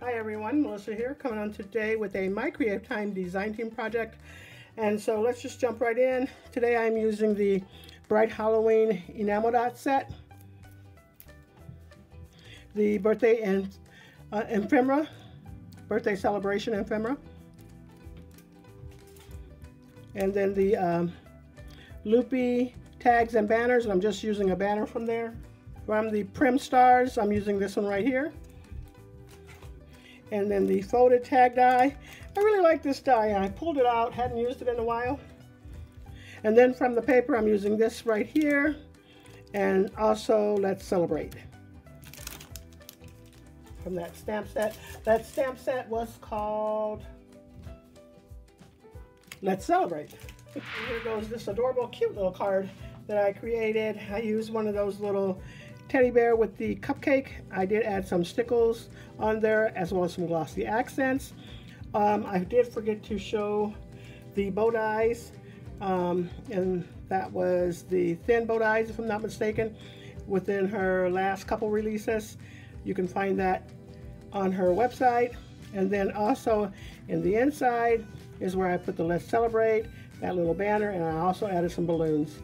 Hi everyone, Melissa here, coming on today with a My Creative Time design team project. And so let's just jump right in. Today I'm using the Bright Halloween enamel dot set, the birthday and ephemera, birthday celebration ephemera, and then the loopy tags and banners. I'm just using a banner from there. From the Prim Stars, I'm using this one right here. And then the folded tag die. I really like this die. I pulled it out, hadn't used it in a while. And then from the paper, I'm using this right here. And also, Let's Celebrate. From that stamp set. That stamp set was called Let's Celebrate. And here goes this adorable, cute little card that I created. I used one of those little teddy bear with the cupcake. I did add some stickles on there as well as some glossy accents. I did forget to show the bow ties, and that was the thin bow ties, if I'm not mistaken, within her last couple releases. You can find that on her website. And then also in the inside is where I put the Let's Celebrate, that little banner, and I also added some balloons.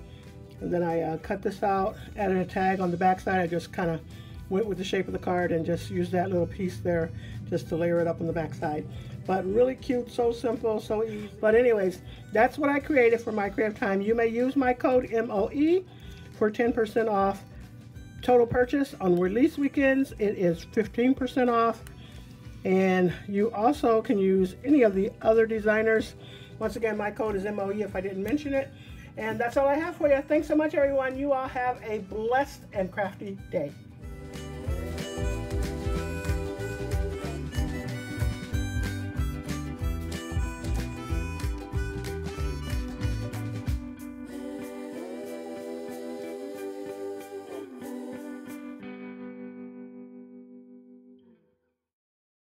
And then I cut this out, added a tag on the back side. I just kind of went with the shape of the card and just used that little piece there just to layer it up on the back side. But really cute, so simple, so easy. But anyways, that's what I created for My Creative Time. You may use my code MOE for 10% off total purchase. On release weekends, it is 15% off. And you also can use any of the other designers. Once again, my code is MOE if I didn't mention it. And that's all I have for you. Thanks so much, everyone. You all have a blessed and crafty day.